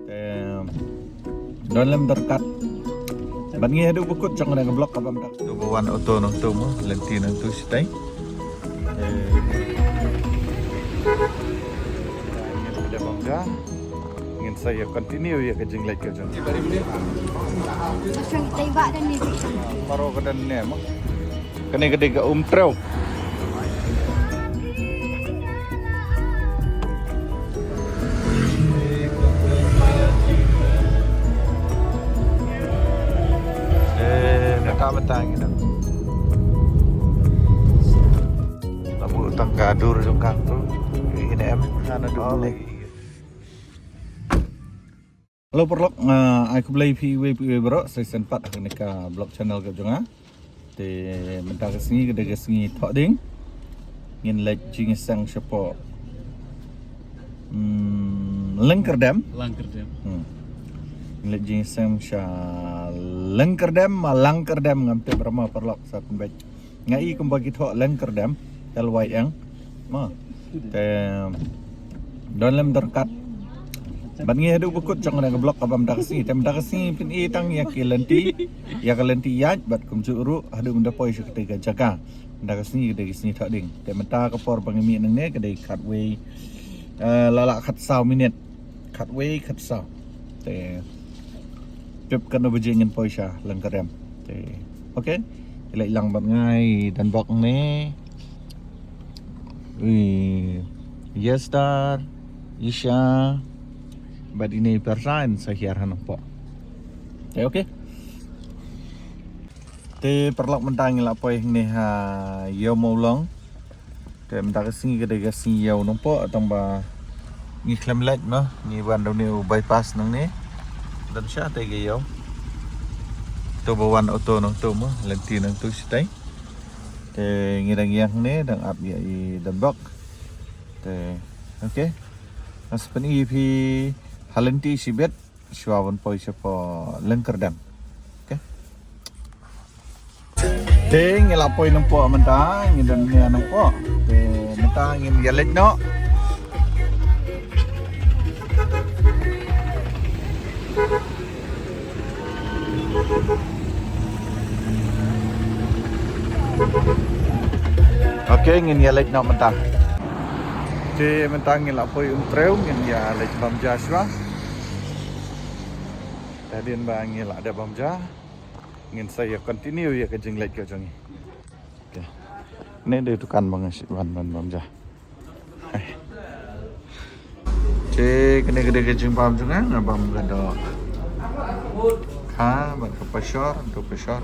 dalam dekat ban nghe được bukut trong này blok apa dak tu bawan auto nang tu mo lenti nang tu sitai ada bangga ingin saya continue ya ke jinglek ke jong Macam tembak dan ni. paro ke dan ne mo kene gede ke treu betang gitu. Lalu utang gadur yung kanto. Ini em sana dulu lagi. Halo perlok, aku beli PW bro, saya sempat aku nak blog channel ke jonga. Te mentang kesini kedai kesini thọ ding. Ngin lek jing sang siapa. Langkerdam. Ngin lek jing sang sya Langkerdam ngampe berapa perlok satu baik. Ngai kembali thọ Langkerdam LY yang ma. Te dalam dekat ban nghe được bukut trong này blok apa mendakasi tem mendakasi pin tang ya kelenti ya bat kum juru adu menda poi seketiga jaga mendakasi dari sini tak ding tem menta ke por pangemi nang ne kedai cutway lala khat sau minit cutway khat sau te trip kan obejengin poi sha Langkerdam te okey lại lang ban ngai dan bok ne Yestar Isha But ini persan sa hiarhan po. Okay. Te perlok mentang la po ni ha yo mo long. Te mentang singi gede ga singi yo nong po atong ba ni klemlet no ni ban do ni bypass nang ni. Dan siya te ge yo. To bawan auto nong to mo lenti nang tu sitai. Te ngirang yang ni dang up ya I dan bok. Te okay. As pen EP Halenti sibet syawon poi siapa Langkerdam. Okay. Ting ngelapoy ng po mentang ngidan niya ng po. Mentang ngin yalit no. Okay, ngin yalit no mentang. Di mentang ngelapoy treu ngin yalit bam Joshua. Tadi bang lah ada bamja, ingin saya continue ya ke jinglek ke jongi. Okay. Ini dia tukan bang ban bamja. Cek ini gede ke jing bam juga, ngabam gado. Ha, ban ke pasar, untuk pasar.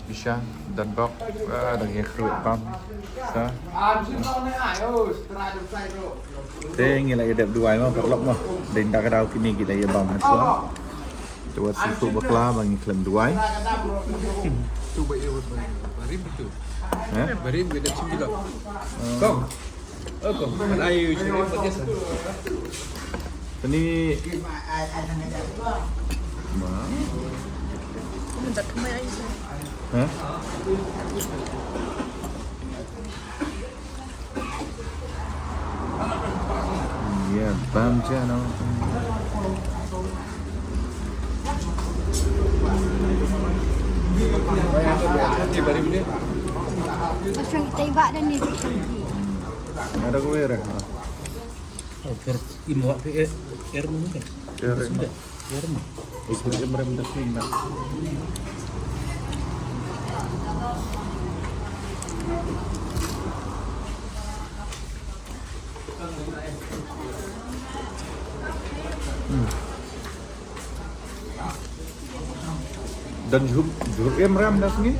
Bisa dan bok ada yang keruit bam. Sa. Tinggi lagi ada dua mah perlok mah. Dan dah kadau kini kita ya bang masuk. Coba situ bakla bang iklan dua. Coba ya barim itu. Barim beda sembilan. Kong. Kong. Kan ayu curi pedes. Ini Ma. Minta kemai aja. Hah? Ya, bamja no. Barim dia. Macam tembak dan ni. Ada gue ya. Oh, imo air mu kan? Air mu. Ikut merem dah clean. Dan jur ram dah sini.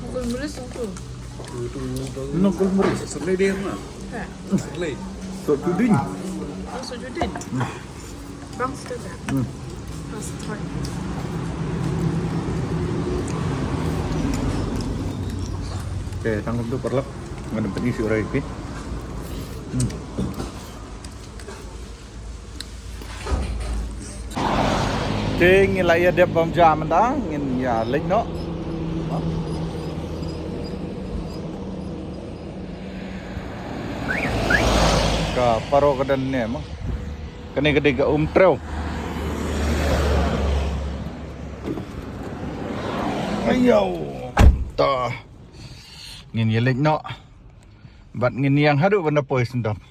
Mukul mulus tu. Nukul muris. Selai dia mah. Selai. So tuding. Masuk judin. Bang sudah. Masuk try. Okay, tangkap tu perlap. Mana pergi si orang ini. Ting lại đẹp bom jam đó, nhìn nhà lính nó. ka paro ka dan ni mo. Kani gede ka umtreo. Ayaw. Ta. Ngin yelik no. Bat ngin yang hadu benda pois ndam.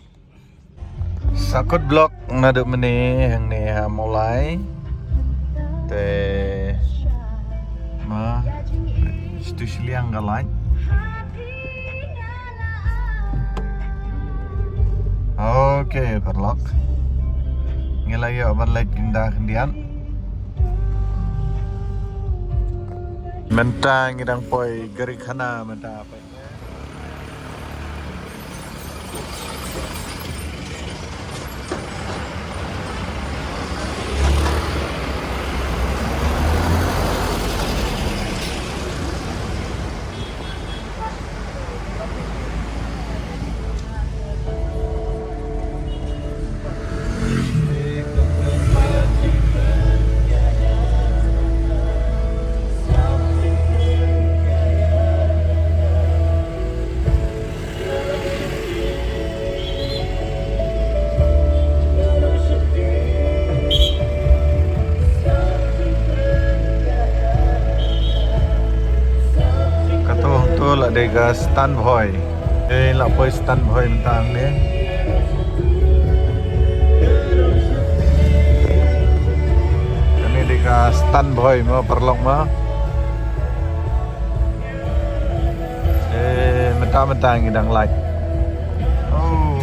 Sakut blok ngadu meni hang ni mulai. Te ma stu siliang galai. Oke, perlok. Ngilai yo balai pindah kendian. Mentang ngidang poi geri khana menta apa. Dega stand boy, la boy stand boy mentang ni. Ini dega stand boy mau perlok mah. Mentang-mentang ngidang like. Oh,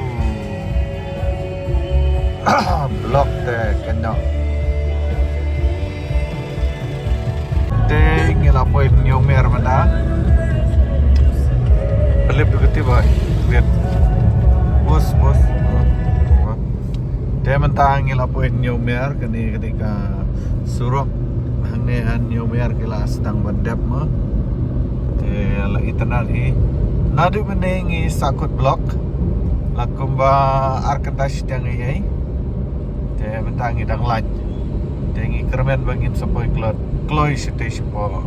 blok deh kenyok. Deh ngila boy nyomer mentang. Lebih gede boy, lihat, bos. Dia mentang ngila poin nyomer ketika suruk hangnehan nyomer kila sedang berdap mah. Dia la itanan nadu menengi sakut blok, lakumba arketas yang ini. Dia mentang ngidang laj, dia ngi kermen bangin sepoi kloi stage po,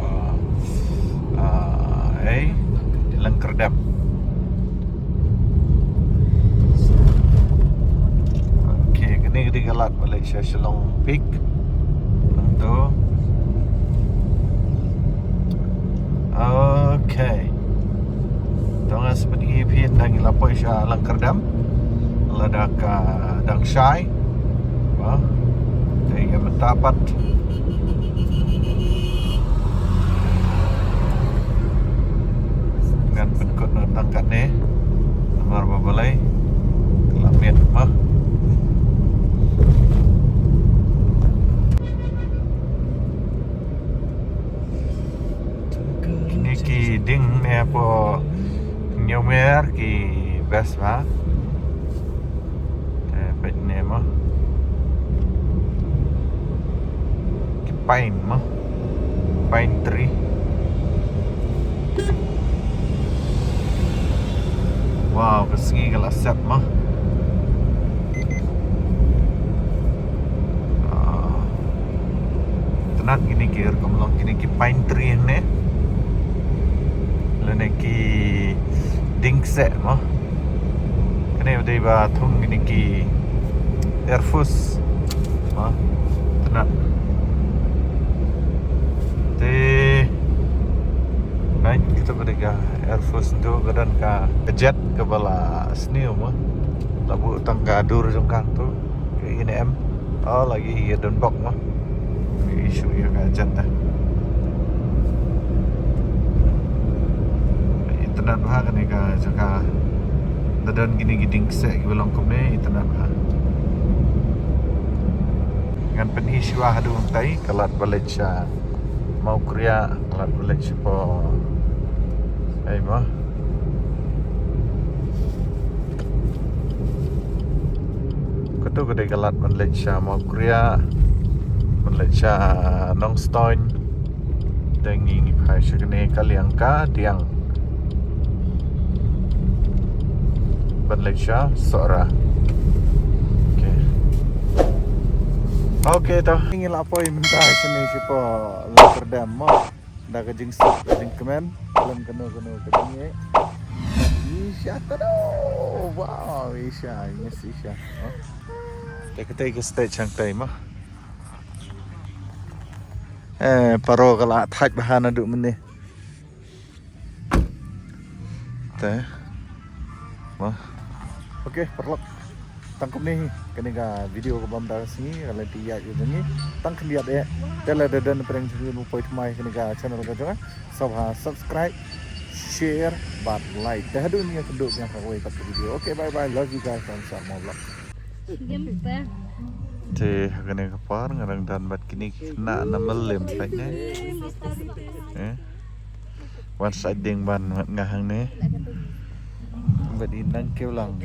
Langkerdam. Ini di Galat Malaysia Shillong Peak. Tentu. Okay. Tengah seperti pin dan lapoi Syah Langkerdam. Ledak Dang Shai. Wah. Dia mendapat dengan penkut tangkat ni. Nomor babalai. Kelamit mah. Ki ding ni apa nyomer ki best mah. Baik ni mah. Ki pine mah. Pine tree. Wow, kesegi kalau set mah. Tenat gini kira kamlong gini ki pine tree ni. Ki dingse mah. Kene udah ba thung ini ki Air Force mah. Tenat. Baik kita berdekat Air Force tu kedan ka jet ke bala sniu mah. Labu tangga dur jongkang tu ke INM. Oh lagi ya don bok mah. Isu ya ka jet dah. Internet bah kan ka jaka dadan gini giding se belong kum ni internet bah ngan penhiswa hadu tai kalat Malaysia mau Korea kalat Malaysia po ai bah ketu gede kalat Malaysia mau Korea Malaysia Nongstoin dengi ni phai shikne kaliangka tiang Malaysia Sora. Okay toh. Ingin apa yang minta sini siapa Langkerdam mah. Dah kejing kemen dalam kena kejing. Siapa dah wow, Isha, yes Isha. Oh. Take a stage chang tay mo. Paro kala thaj bahana du mene. Te. Mo. Okay, perlok. Tangkup ni kenika video ko bam dar sini kalau dia je ni tang lihat ya tela dan perang sini mo point mai kenika channel ko jangan subscribe share but like dah du ni keduk yang kau kat video. Okay, bye bye, love you guys from Sama Vlog. Te kenika par ngarang dan bat kini kena namelem tanya. One side ding ban ngahang ni. Badi nang kêu lòng.